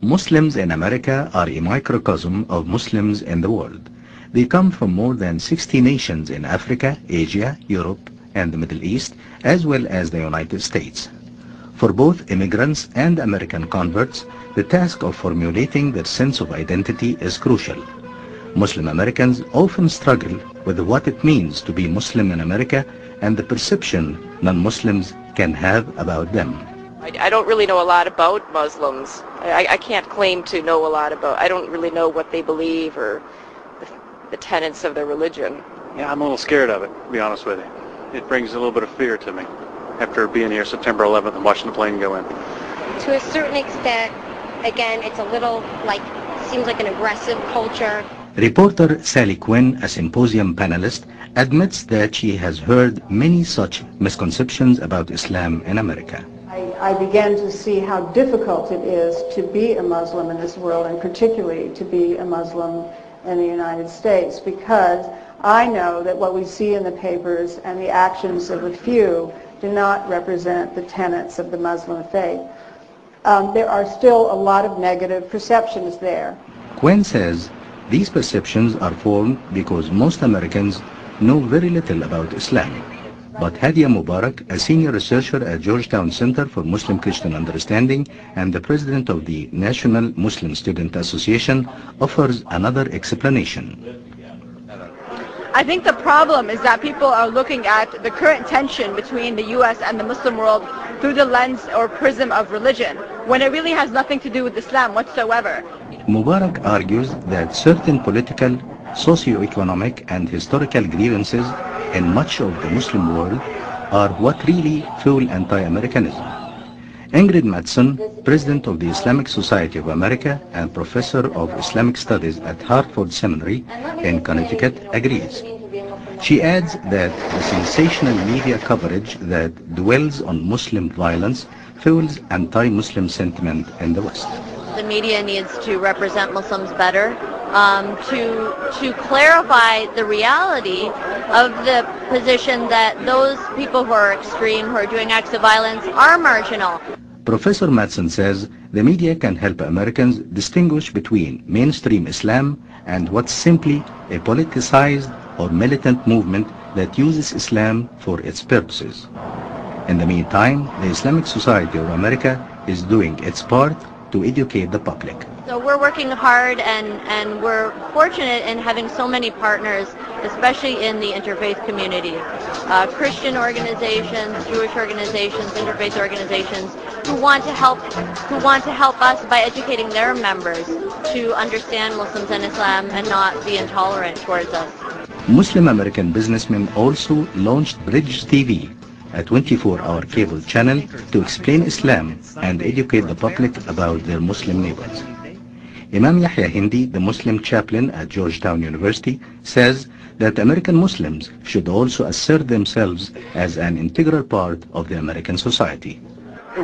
Muslims in America are a microcosm of Muslims in the world. They come from more than 60 nations in Africa, Asia, Europe, and the Middle East, as well as the United States. For both immigrants and American converts, the task of formulating their sense of identity is crucial. Muslim Americans often struggle with what it means to be Muslim in America and the perception non-Muslims can have about them. I don't really know a lot about Muslims. I can't claim to know a lot about. I don't really know what they believe or the tenets of their religion. Yeah, I'm a little scared of it, to be honest with you. It brings a little bit of fear to me after being here September 11th and watching the plane go in. To a certain extent, again, it's a little seems like an aggressive culture. Reporter Sally Quinn, a symposium panelist, admits that she has heard many such misconceptions about Islam in America. I began to see how difficult it is to be a Muslim in this world, and particularly to be a Muslim in the United States, because I know that what we see in the papers and the actions of a few do not represent the tenets of the Muslim faith. There are still a lot of negative perceptions there. Quinn says these perceptions are formed because most Americans know very little about Islam. But Hadia Mubarak, a senior researcher at Georgetown Center for Muslim-Christian Understanding and the president of the National Muslim Student Association, offers another explanation. I think the problem is that people are looking at the current tension between the U.S. and the Muslim world through the lens or prism of religion, when it really has nothing to do with Islam whatsoever. Mubarak argues that certain political, socio-economic and historical grievances in much of the Muslim world are what really fuel anti-Americanism. Ingrid Mattson, president of the Islamic Society of America and professor of Islamic Studies at Hartford Seminary in Connecticut, agrees. She adds that the sensational media coverage that dwells on Muslim violence fuels anti-Muslim sentiment in the West. The media needs to represent Muslims better, to clarify the reality of the position that those people who are extreme, who are doing acts of violence, are marginal. Professor Mattson says the media can help Americans distinguish between mainstream Islam and what's simply a politicized or militant movement that uses Islam for its purposes. In the meantime, the Islamic Society of America is doing its part to educate the public. So we're working hard, and we're fortunate in having so many partners, especially in the interfaith community. Christian organizations, Jewish organizations, interfaith organizations who want to help us by educating their members to understand Muslims and Islam and not be intolerant towards us. Muslim American businessmen also launched Bridge TV, a 24-hour cable channel to explain Islam and educate the public about their Muslim neighbors. Imam Yahya Hindi, the Muslim chaplain at Georgetown University, says that American Muslims should also assert themselves as an integral part of the American society.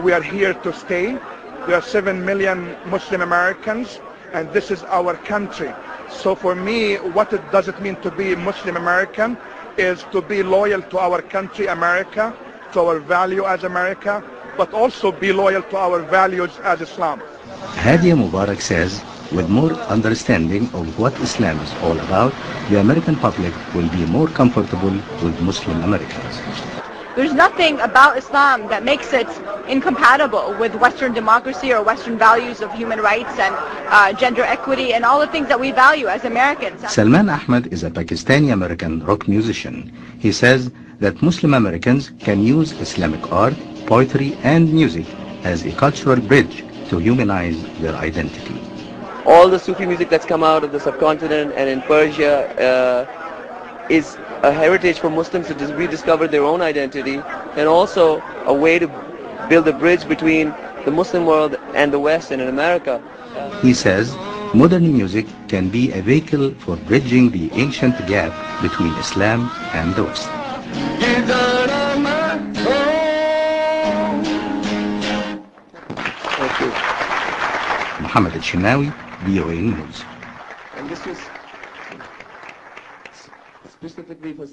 We are here to stay. There are 7 million Muslim Americans, and this is our country. So for me, what does it mean to be Muslim American is to be loyal to our country, America, to our value as America, but also be loyal to our values as Islam. Hadia Mubarak says, with more understanding of what Islam is all about, the American public will be more comfortable with Muslim Americans. There's nothing about Islam that makes it incompatible with Western democracy or Western values of human rights and gender equity and all the things that we value as Americans. Salman Ahmed is a Pakistani-American rock musician. He says that Muslim Americans can use Islamic art, poetry, and music as a cultural bridge to humanize their identity. All the Sufi music that's come out of the subcontinent and in Persia is a heritage for Muslims to rediscover their own identity, and also a way to build a bridge between the Muslim world and the West and in America. He says modern music can be a vehicle for bridging the ancient gap between Islam and the West. Thank you. Mohammed Al-Shinawi, VOA News. And this was specifically for